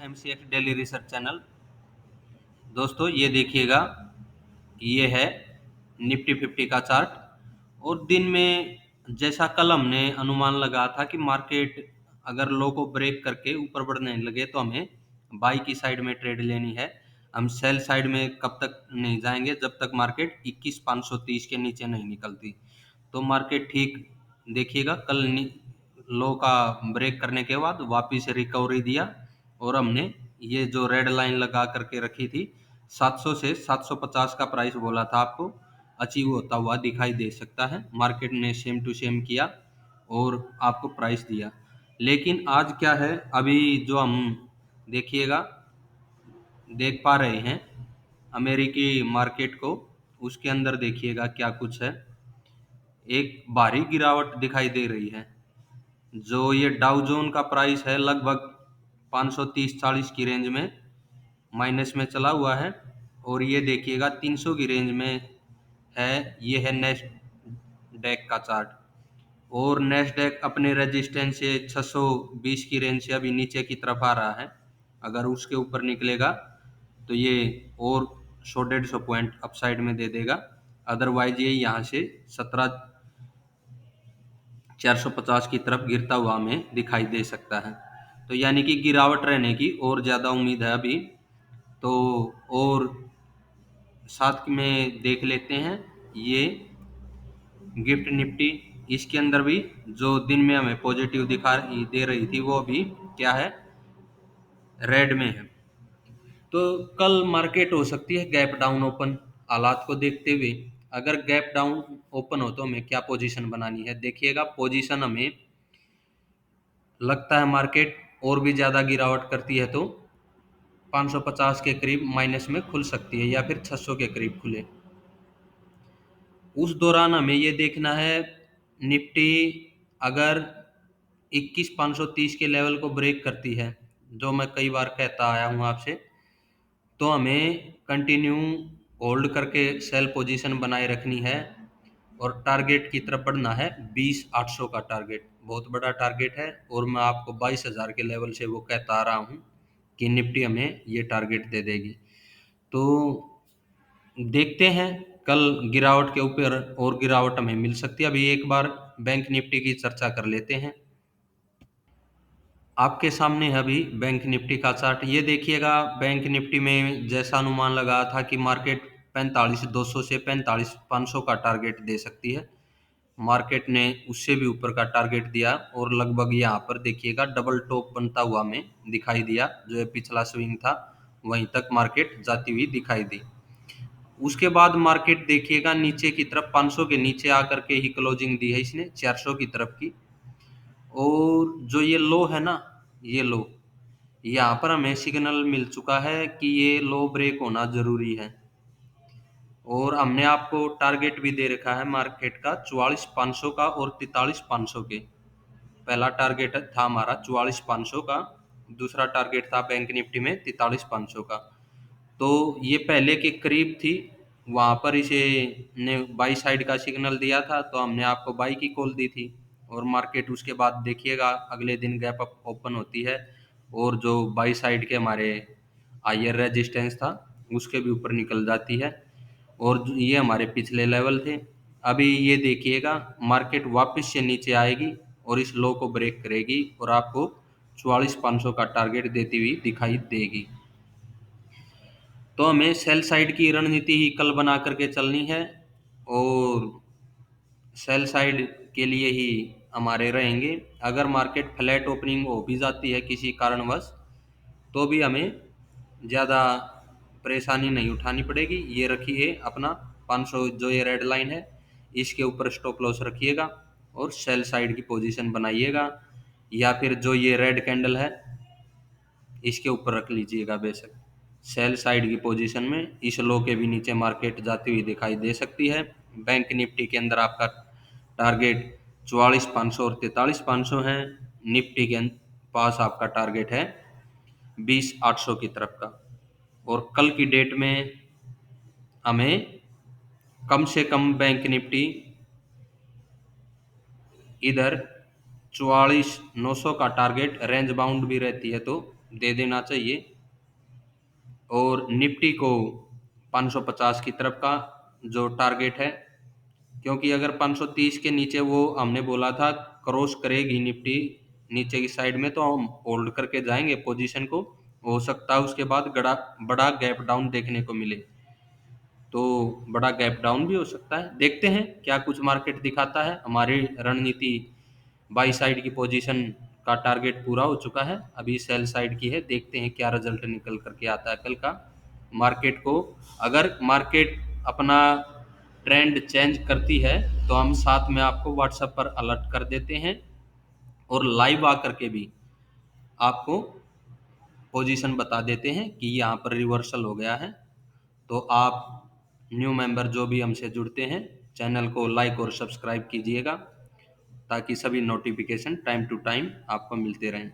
MCX daily research channel. दोस्तों ये देखिएगा, ये है निफ्टी 50 का चार्ट। और दिन में जैसा कल हमने अनुमान लगा था कि मार्केट अगर लो को ब्रेक करके ऊपर बढ़ने लगे तो हमें बाई की साइड में ट्रेड लेनी है। हम सेल साइड में कब तक नहीं जाएंगे जब तक मार्केट 21,530 के नीचे नहीं निकलती। तो मार्केट ठीक देखिएगा, कल लो का ब्रेक करने के बाद वापिस रिकवरी दिया और हमने ये जो रेड लाइन लगा करके रखी थी 700 से 750 का प्राइस बोला था आपको, अचीव होता हुआ दिखाई दे सकता है। मार्केट ने सेम टू सेम किया और आपको प्राइस दिया। लेकिन आज क्या है, अभी जो हम देखिएगा देख पा रहे हैं अमेरिकी मार्केट को, उसके अंदर देखिएगा क्या कुछ है। एक भारी गिरावट दिखाई दे रही है। जो ये डाउ जोन का प्राइस है लगभग 530-40 की रेंज में माइनस में चला हुआ है। और ये देखिएगा 300 की रेंज में है। ये है नेस्डैक का चार्ट। और नेस्डैक अपने रेजिस्टेंस से 620 की रेंज से अभी नीचे की तरफ आ रहा है। अगर उसके ऊपर निकलेगा तो ये और 100-150 पॉइंट अपसाइड में दे देगा। अदरवाइज ये यहाँ से 17,450 की तरफ गिरता हुआ हमें दिखाई दे सकता है। तो यानी कि गिरावट रहने की और ज़्यादा उम्मीद है अभी तो। और साथ में देख लेते हैं ये गिफ्ट निफ्टी, इसके अंदर भी जो दिन में हमें पॉजिटिव दिखा दे रही थी वो भी क्या है, रेड में है। तो कल मार्केट हो सकती है गैप डाउन ओपन। हालात को देखते हुए अगर गैप डाउन ओपन हो तो हमें क्या पोजीशन बनानी है, देखिएगा पोजीशन हमें लगता है मार्केट और भी ज़्यादा गिरावट करती है तो 550 के करीब माइनस में खुल सकती है या फिर 600 के करीब खुले। उस दौरान हमें ये देखना है निफ्टी अगर 21,530 के लेवल को ब्रेक करती है, जो मैं कई बार कहता आया हूँ आपसे, तो हमें कंटिन्यू होल्ड करके सेल पोजीशन बनाए रखनी है और टारगेट की तरफ बढ़ना है। 20,800 का टारगेट बहुत बड़ा टारगेट है और मैं आपको 22,000 के लेवल से वो कहता आ रहा हूँ कि निफ्टी हमें ये टारगेट दे देगी। तो देखते हैं कल गिरावट के ऊपर और गिरावट हमें मिल सकती है। अभी एक बार बैंक निफ्टी की चर्चा कर लेते हैं। आपके सामने है अभी बैंक निफ्टी का चार्ट। ये देखिएगा बैंक निफ्टी में जैसा अनुमान लगा था कि मार्केट 45,200 से 45,500 का टारगेट दे सकती है, मार्केट ने उससे भी ऊपर का टारगेट दिया और लगभग यहाँ पर देखिएगा डबल टॉप बनता हुआ हमें दिखाई दिया। जो ये पिछला स्विंग था वहीं तक मार्केट जाती हुई दिखाई दी। उसके बाद मार्केट देखिएगा नीचे की तरफ 500 के नीचे आकर के ही क्लोजिंग दी है इसने 400 की तरफ की। और जो ये लो है ना, ये लो यहाँ पर हमें सिग्नल मिल चुका है कि ये लो ब्रेक होना जरूरी है। और हमने आपको टारगेट भी दे रखा है मार्केट का 44,500 का और 43,500 के। पहला टारगेट था हमारा 44,500 का, दूसरा टारगेट था बैंक निफ्टी में 43,500 का। तो ये पहले के करीब थी, वहाँ पर इसे ने बाई साइड का सिग्नल दिया था तो हमने आपको बाई की कॉल दी थी। और मार्केट उसके बाद देखिएगा अगले दिन गैप अप ओपन होती है और जो बाई साइड के हमारे हायर रेजिस्टेंस था उसके भी ऊपर निकल जाती है। और ये हमारे पिछले लेवल थे। अभी ये देखिएगा मार्केट वापस से नीचे आएगी और इस लो को ब्रेक करेगी और आपको 44,500 का टारगेट देती हुई दिखाई देगी। तो हमें सेल साइड की रणनीति ही कल बना करके चलनी है और सेल साइड के लिए ही हमारे रहेंगे। अगर मार्केट फ्लैट ओपनिंग हो भी जाती है किसी कारणवश तो भी हमें ज़्यादा परेशानी नहीं उठानी पड़ेगी। ये रखिए अपना 500 जो ये रेड लाइन है इसके ऊपर स्टॉप लॉस रखिएगा और सेल साइड की पोजीशन बनाइएगा, या फिर जो ये रेड कैंडल है इसके ऊपर रख लीजिएगा। बेशक सेल साइड की पोजीशन में इस लो के भी नीचे मार्केट जाती हुई दिखाई दे सकती है। बैंक निफ्टी के अंदर आपका टारगेट 44,500 और 43,500 है। निफ्टी के पास आपका टारगेट है 20,800 की तरफ का। और कल की डेट में हमें कम से कम बैंक निफ्टी इधर 44,900 का टारगेट रेंज बाउंड भी रहती है तो दे देना चाहिए। और निफ्टी को 550 की तरफ का जो टारगेट है, क्योंकि अगर 530 के नीचे वो हमने बोला था क्रॉस करेगी निफ्टी नीचे की साइड में, तो हम होल्ड करके जाएंगे पोजीशन को। हो सकता है उसके बाद बड़ा बड़ा गैप डाउन देखने को मिले, तो बड़ा गैप डाउन भी हो सकता है। देखते हैं क्या कुछ मार्केट दिखाता है। हमारी रणनीति बाई साइड की पोजीशन का टारगेट पूरा हो चुका है, अभी सेल साइड की है। देखते हैं क्या रिजल्ट निकल करके आता है कल का मार्केट को। अगर मार्केट अपना ट्रेंड चेंज करती है तो हम साथ में आपको व्हाट्सएप पर अलर्ट कर देते हैं, और लाइव आकर के भी आपको पोजीशन बता देते हैं कि यहाँ पर रिवर्सल हो गया है। तो आप न्यू मेंबर जो भी हमसे जुड़ते हैं, चैनल को लाइक और सब्सक्राइब कीजिएगा, ताकि सभी नोटिफिकेशन टाइम टू टाइम आपको मिलते रहें।